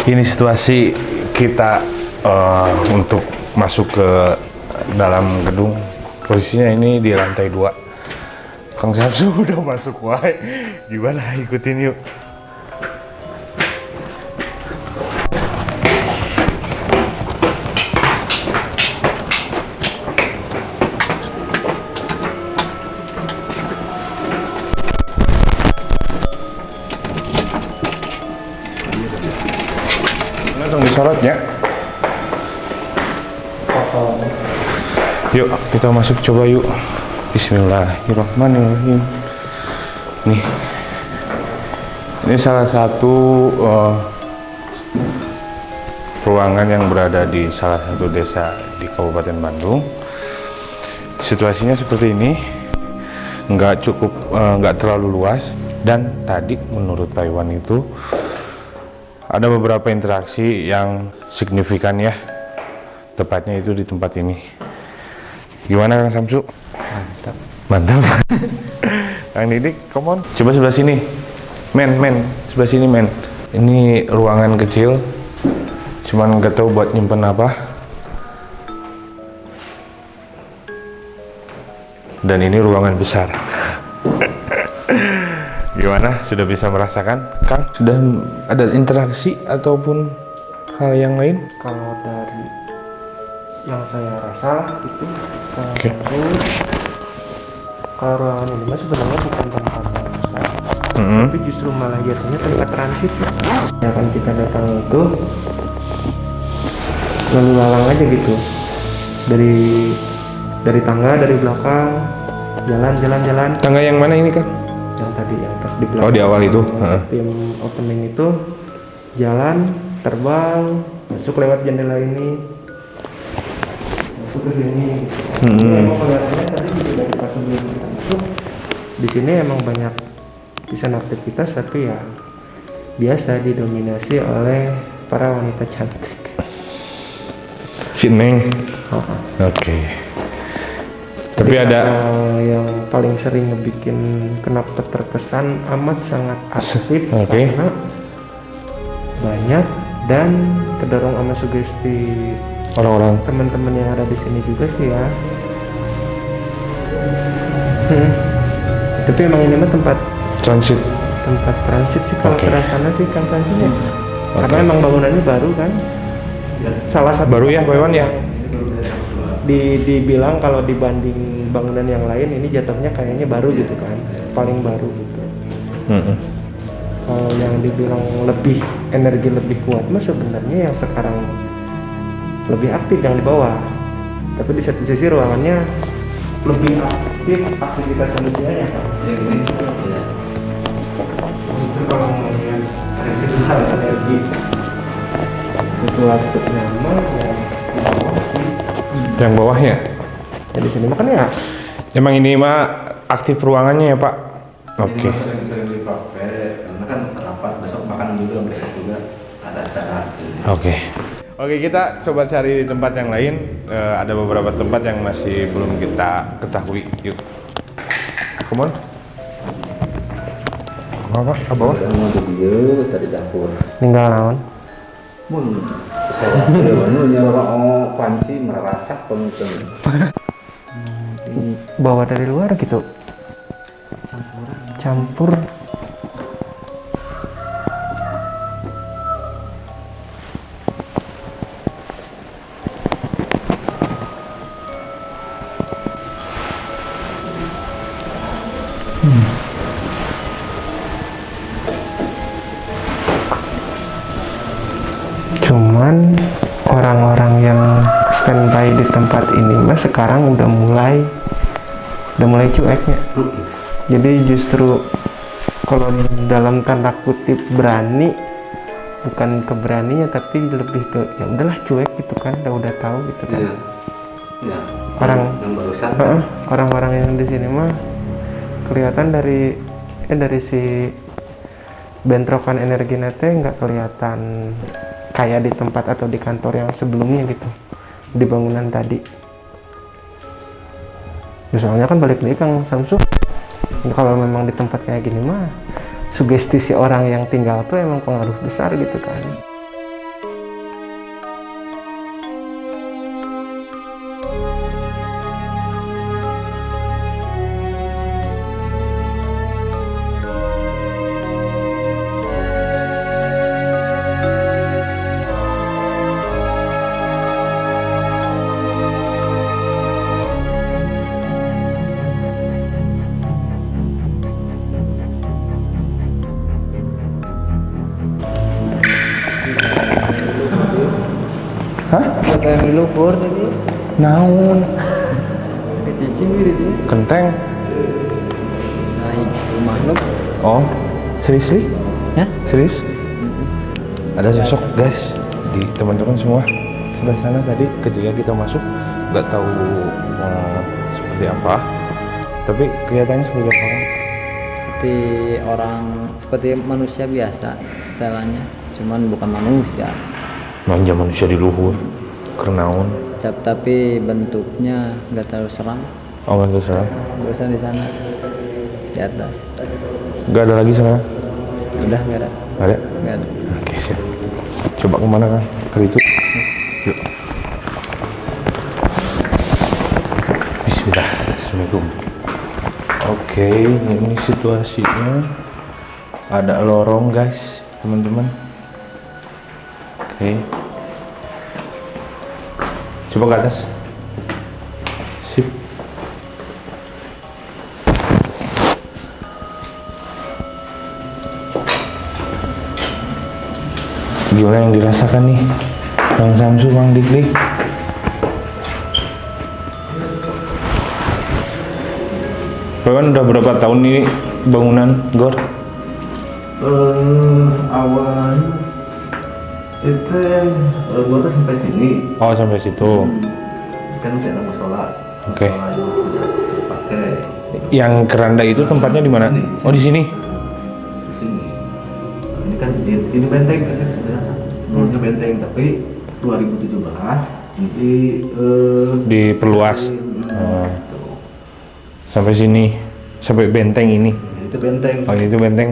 Ini situasi kita untuk masuk ke dalam gedung. Posisinya ini di lantai 2. Kang Samsu udah masuk, wah. Gimana, ikutin yuk. Langsung disorotnya. Yuk kita masuk, coba yuk. Bismillahirrahmanirrahim. Nih, ini salah satu ruangan yang berada di salah satu desa di Kabupaten Bandung. Situasinya seperti ini, nggak terlalu luas. Dan tadi menurut Taiwan itu ada beberapa interaksi yang signifikan ya, tepatnya itu di tempat ini. Gimana Kang Samsu? Mantap. Kang Didik, come on. Coba sebelah sini. Men, sebelah sini men. Ini ruangan kecil, cuman nggak tahu buat nyimpen apa. Dan ini ruangan besar. Gimana? Sudah bisa merasakan, Kang? Sudah ada interaksi ataupun hal yang lain? Kalau dari yang saya rasa itu, Oke. kalau ruangan ini mah sebenarnya bukan tempat besar, tapi justru malah jatuhnya tempat transit. Ya kan kita datang itu lalu lalang aja gitu, dari tangga, dari belakang, jalan. Tangga yang mana ini, Kang? Yang tadi yang pas di belakang. Oh, di awal itu. Tim opening itu jalan, terbang, masuk lewat jendela ini, masuk ke sini. Emang kelihatannya tadi juga dari pas sebelum kita masuk, di sini emang banyak pisan aktivitas, tapi ya biasa didominasi oleh para wanita cantik. Si Neng. Oke. Tapi ada yang paling sering ngebikin kenapa terkesan amat sangat aktif karena banyak dan kedorong sama sugesti orang-orang. teman-teman yang ada di sini juga sih ya. Tapi emang ini mah tempat transit sih kalau ke sana sih kan transitnya. Karena emang bangunannya baru kan. Salah satu baru ya, Pak Iwan ya. Dibilang kalau dibanding bangunan yang lain ini jatuhnya kayaknya baru gitu kan, paling baru gitu. Kalau yang dibilang lebih energi lebih kuat mah sebenarnya yang sekarang lebih aktif yang di bawah, tapi di satu sisi ruangannya lebih aktif aktivitas manusianya kan. Itu kalau melihat residual energi sesuatu nama yang di bawah sih. Yang bawahnya? Ya di sini makanya ya. Emang ini mah aktif ruangannya ya Pak? Oke. Sering dipakai karena kan rapat besok makan juga, besok juga ada acara. Oke, kita coba cari di tempat yang lain. Ada beberapa tempat yang masih belum kita ketahui. Yuk. Come on. Apa? Bawah? Ada video tadi dapur. Tinggal naon? Mun saya mana nyawa panci merasak penonton. Bawa dari luar gitu. Campur. Cuman orang-orang yang standby di tempat ini mas sekarang udah mulai cueknya. Jadi justru kalau dalam tanda kutip berani, bukan keberaninya tapi lebih ke ya udahlah cuek gitu kan, udah tahu gitu kan. Ya. Yang barusan orang-orang yang di sini mah kelihatan dari si bentrokan energi nate nggak kelihatan kayak di tempat atau di kantor yang sebelumnya gitu, di bangunan tadi. Soalnya kan balik lagi Kang Samsu, kalau memang di tempat kayak gini mah sugesti si orang yang tinggal tuh emang pengaruh besar gitu kan. luhur tadi. Naon? Cicing gitu dia. Kenteng. Saya makhluk. Oh, serius nih? Ya? Serius? Ada sosok guys di teman-teman semua sebelah sana tadi ketika kita masuk nggak tahu seperti apa, tapi kelihatannya seperti apa? Seperti manusia biasa setelannya, cuman bukan manusia. Manja manusia di luhur, kerenaun. Tapi bentuknya nggak terlalu seram. Oh nggak terserah. Bosan di sana, di atas. Nggak ada lagi sana? Udah nggak ada. Nggak ada? Nggak ada. Oke siap. Coba kemana kan? Kali itu. Yuk. Bismillah. Assalamualaikum. Oke, ini situasinya. Ada lorong guys, teman-teman. Oke. Coba ke atas. Sip. Gimana yang dirasakan nih Bang Samsu, Bang Dikdik? Bahkan udah berapa tahun ini bangunan Gor? Awalnya itu gua tuh sampai sini. Oh sampai situ. Kan masih ada musola. Oke. Musola yang pakai Yang keranda itu tempatnya di mana? Oh di sini. di sini. Ini kan ini benteng kan sebenarnya. Dulunya benteng tapi 2017 nanti Diperluas. Oh. Sampai sini, sampai benteng ini. itu benteng. Oh itu benteng.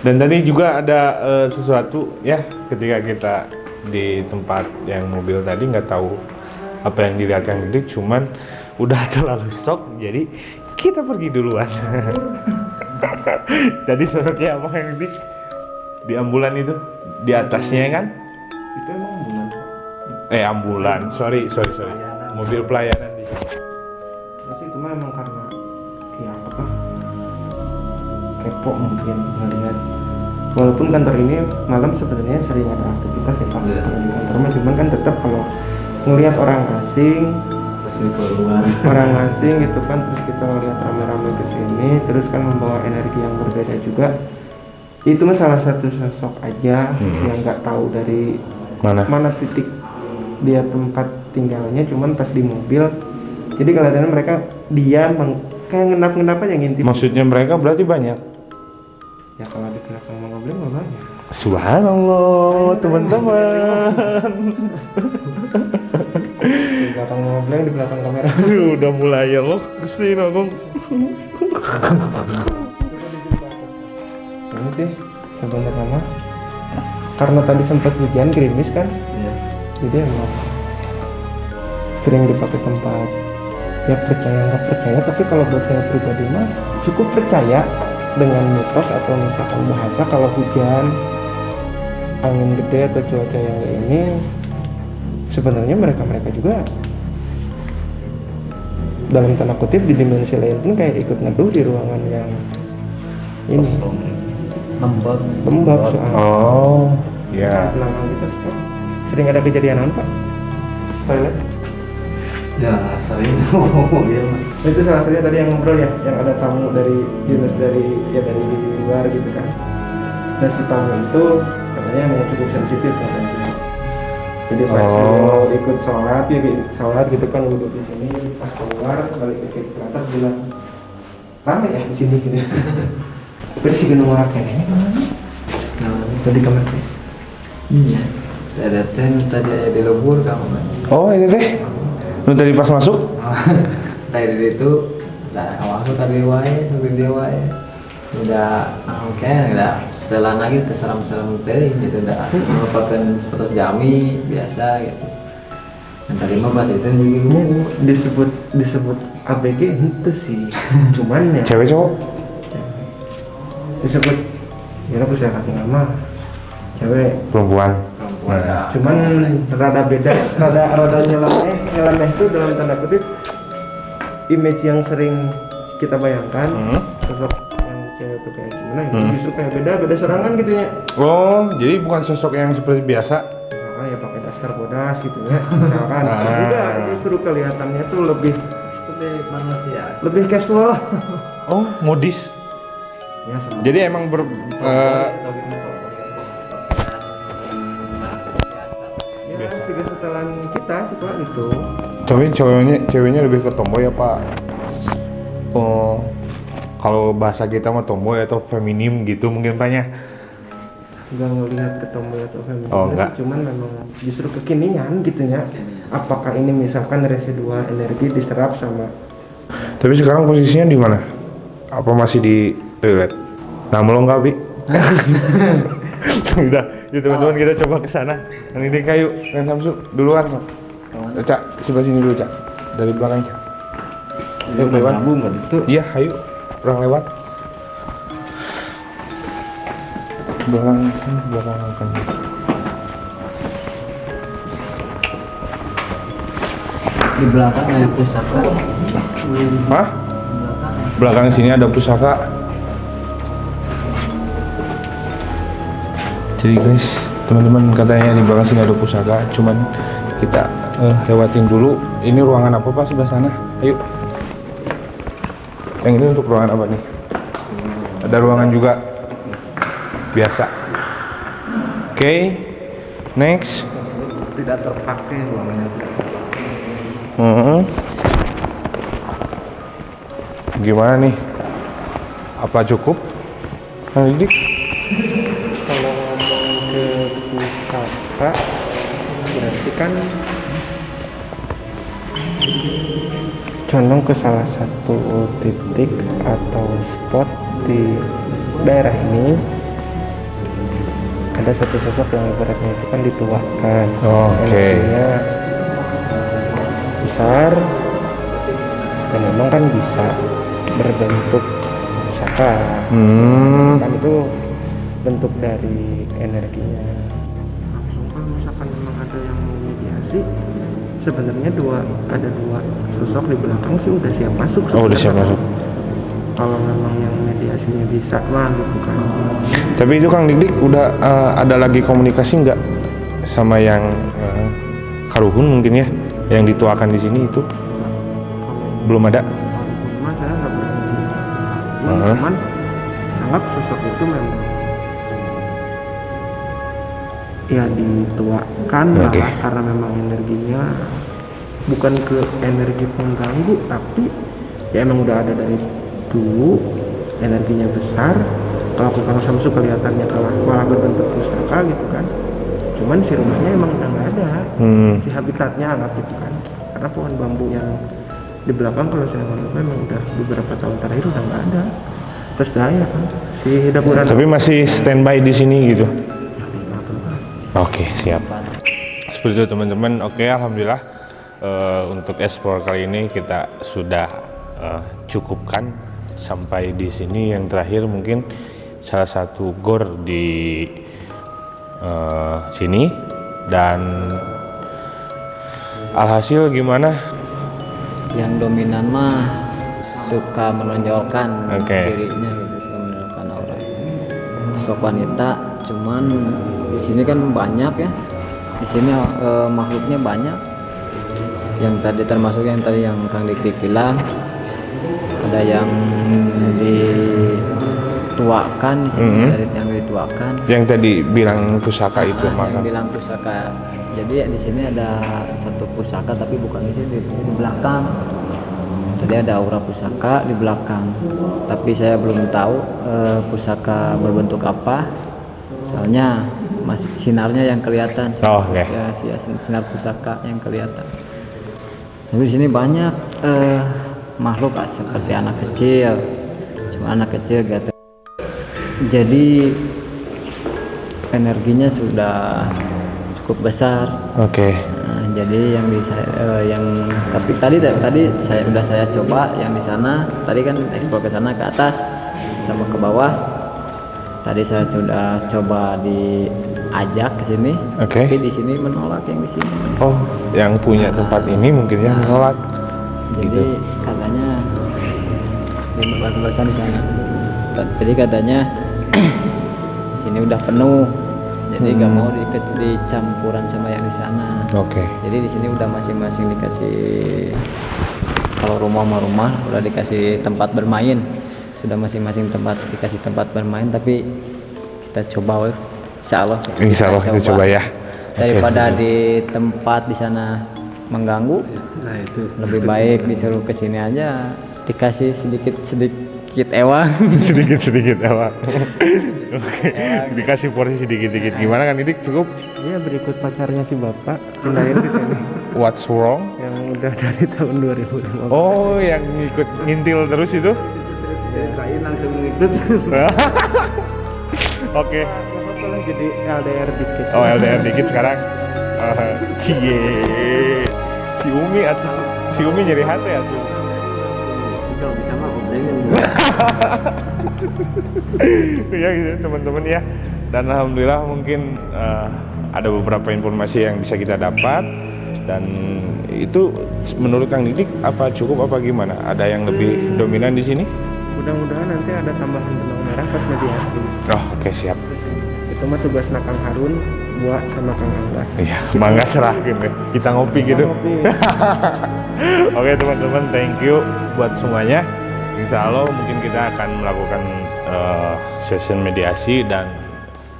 Dan tadi juga ada sesuatu ya ketika kita di tempat yang mobil tadi, nggak tahu apa yang dilihat Kang Dik, cuman udah terlalu shock jadi kita pergi duluan. Jadi sosoknya apa Kang Dik? Di ambulan itu, di atasnya kan? Itu emang bulan. Ambulan, sorry. Mobil pelayanan di sini. Masih itu mah emang karena ya apa? Kepo mungkin ngelihat. Walaupun kantor ini malam sebenarnya sering ada aktivitas ya Pak. Iya. Kalau di kantor mah cuman kan tetap kalau ngelihat orang asing, Terus ini keluar. orang asing gitu kan, terus kita ngelihat rame-rame ke sini, terus kan membawa energi yang berbeda juga. Itu mah salah satu sosok aja yang nggak tahu dari mana titik dia tempat tinggalnya, cuman pas di mobil jadi kelihatannya mereka diam kayak ngenap-ngenap aja ngintip. Maksudnya mereka berarti banyak. Ya kalau di belakang mobil mah banyak. Subhanallah teman-teman. Di belakang mobil, di belakang kamera. Aduh, udah mulai ya loh, Gusti Nogong. Ini sih sebenarnya mah karena tadi sempat hujan gerimis kan, Iya. jadi emang sering dipakai tempat. Ya percaya nggak percaya, tapi kalau buat saya pribadi mah cukup percaya dengan mitos atau misalkan bahasa kalau hujan, angin gede atau cuaca yang ini, sebenarnya mereka juga dalam tanda kutip di dimensi lain pun kayak ikut neduh di ruangan yang ini lembab soalnya. Oh, ya. Belakang kita sekarang sering ada kejadian apa? Toilet. Ya sering. Iya. Itu salah satunya tadi yang ngobrol ya, yang ada tamu dari dinas dari luar gitu kan. Dan si tamu itu katanya memang cukup sensitif katanya. Jadi pas mau ikut sholat gitu kan, duduk di sini, pas keluar balik ke atas bilang rame ya di sini gitu. Tapi si gunung orang kayaknya mana? Tadi kamar teh. Iya. Ada tadi di luhur kamu kan. Oh, itu teh. Lu tadi pas masuk? Tadi itu awal tadi wae sampai dia wae. Udah oke, udah setelah lagi terseram-seram teh gitu, udah merupakan seperti jami biasa gitu. Dan tadi mah pas itu juga disebut ABG itu sih. Cuman ya Cewek cowok? disebut ya aku saya kata nama cewek Perempuan. Nah, cuman rada beda, rada nyelameh itu dalam tanda kutip image yang sering kita bayangkan sosok yang cewek itu kayak gimana itu justru kayak beda serangan gitu ya. Oh, jadi bukan sosok yang seperti biasa? Nah, misalkan ya pakai daster bodas gitu ya misalkan enggak, justru kelihatannya tuh lebih Seperti manusia. lebih casual. Oh, modis. Ya sama. Jadi emang Ya juga setelan kita setelah itu tapi ceweknya lebih ke tomboy apa? Oh, kalau bahasa kita mah tomboy atau feminim gitu mungkin Paknya. nggak ngelihat ke tomboy atau feminim, Oh, enggak. cuman memang justru kekinian gitu ya. Apakah ini misalkan residual energi diserap sama Tapi sekarang posisinya di mana? Apa masih di toilet? Nah, melong nggak, Bi? Udah, yuk teman-teman kita coba ke sana. Yang ini kayu, yang Samsu duluan, Sob. Cak, sebelah sini dulu, Cak. Dari belakang, Cak. Ayo, lewat. kan itu Iya, ayo. Orang lewat. Belakang sini, belakang kan. Di belakang ada pusaka. Hah? Belakang sini ada pusaka. Jadi guys, teman-teman katanya di belakang sini ada pusaka, cuman kita lewatin dulu. Ini ruangan apa Pak sebelah sana? Ayo. Yang ini untuk ruangan apa nih? Ada ruangan juga biasa. Oke, next. Tidak terpakai ruangannya. Gimana nih? Apa cukup? Kang Didik? kalau ngomong ke pusaka berarti kan condong ke salah satu titik atau spot di daerah ini ada satu sosok yang ibaratnya itu kan dituakan. Oke. Energinya besar dan memang kan bisa berbentuk pusaka. Kan itu bentuk dari energinya. Langsung kalau misalkan memang ada yang memediasi, sebenarnya ada dua sosok di belakang sih udah siap masuk. Oh, udah siap masuk. Kalau memang yang mediasinya bisa mah gitu kan. Tapi itu Kang Dik udah ada lagi komunikasi nggak sama yang Karuhun mungkin ya, yang dituakan di sini itu? Kalau Belum ada. Cuman saya nggak berani. Cuman anggap sosok itu memang ya dituakan Oke. malah karena memang energinya bukan ke energi pengganggu, tapi ya emang udah ada dari dulu, energinya besar. Kalau ke Kang Samsu kelihatannya malah berbentuk pusaka gitu kan, cuman si rumahnya emang udah nggak ada, si habitatnya anggap gitu kan, karena pohon bambu yang di belakang kalau saya lihat memang udah beberapa tahun terakhir udah nggak ada. Terus daya kan si dapuran. Tapi masih standby di sini gitu. Oke, siap. Seperti itu teman-teman. Oke, alhamdulillah untuk explore kali ini kita sudah cukupkan sampai di sini. Yang terakhir mungkin salah satu gor di sini, dan alhasil gimana? Yang dominan mah suka menonjolkan Oke. dirinya gitu, suka menonjolkan aura. Sosok wanita, cuman di sini kan banyak ya. Di sini makhluknya banyak. Yang tadi termasuk yang tadi yang Kang Dik bilang, ada yang dituakan di sini, ada yang dituakan. Yang tadi bilang pusaka itu Yang maka. bilang pusaka. Jadi di sini ada satu pusaka tapi bukan di sini, di belakang. Tadi ada aura pusaka di belakang. Tapi saya belum tahu pusaka berbentuk apa. Soalnya masih sinarnya yang kelihatan. Oh, oke. Ya, sinar pusaka yang kelihatan. Tapi di sini banyak makhluk seperti anak kecil. Cuma anak kecil gitu. Jadi energinya sudah cukup besar. Oke. Nah, jadi tapi tadi saya coba yang di sana. Tadi kan eksplor ke sana ke atas sama ke bawah. Tadi saya sudah coba diajak ke sini. Oke. Tapi di sini menolak yang di sini. Oh, yang punya tempat ini mungkin ya menolak. Jadi Gitu. katanya di sana. Jadi katanya di sini udah penuh. jadi nggak mau dicampuran sama yang di sana. Oke. Jadi di sini udah masing-masing dikasih, kalau rumah sama rumah udah dikasih tempat bermain, sudah masing-masing dikasih tempat bermain, tapi kita coba weh. Insya Allah kita coba ya. Daripada Oke. di tempat di sana mengganggu, Nah itu lebih baik disuruh ke sini aja, dikasih sedikit ewang. sedikit awak. Oke. Dikasih porsi sedikit-sedikit. Gimana kan Didik, cukup? dia berikut pacarnya si bapak pindahin ke sini What's wrong? yang udah dari tahun 2015. Oh, yang ngikut ngintil terus itu? Ceritain langsung ngikut. Oke. Bapak lah jadi LDR dikit. Oh, LDR dikit sekarang. Cie. Si Umi atau si Umi nyari hati ya tuh. Udah bisa mah ngobrolin. Ya gitu teman-teman ya. Dan alhamdulillah mungkin ada beberapa informasi yang bisa kita dapat, dan itu menurut Kang Didik apa cukup apa gimana? Ada yang lebih dominan di sini? Mudah-mudahan nanti ada tambahan benang merah pas mediasi. Oh, oke, siap. Itu mah tugas Kang Harun buat sama Kang Angga. Iya, mangga serahkan deh. Kita ngopi gitu. Ngopi. Oke teman-teman, thank you buat semuanya. Insya Allah mungkin kita akan melakukan session mediasi, dan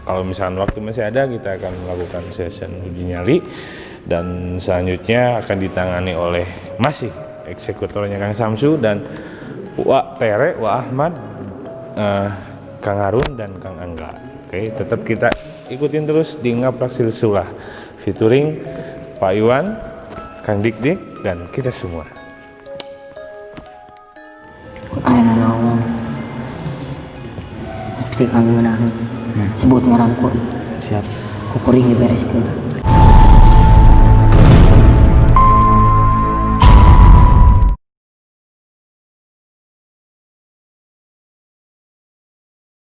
kalau misalkan waktu masih ada kita akan melakukan session uji nyali, dan selanjutnya akan ditangani oleh masih eksekutornya Kang Samsu dan Wak Tere, Wak Ahmad, Kang Harun dan Kang Angga. Oke, tetap kita ikutin terus di Ngaprak Silsilah featuring Pak Iwan, Kang Dik dan kita semua. Ayah Allah, pasti kami menangis. Sebut ngaranku. Siap. Kukuring dibereskan.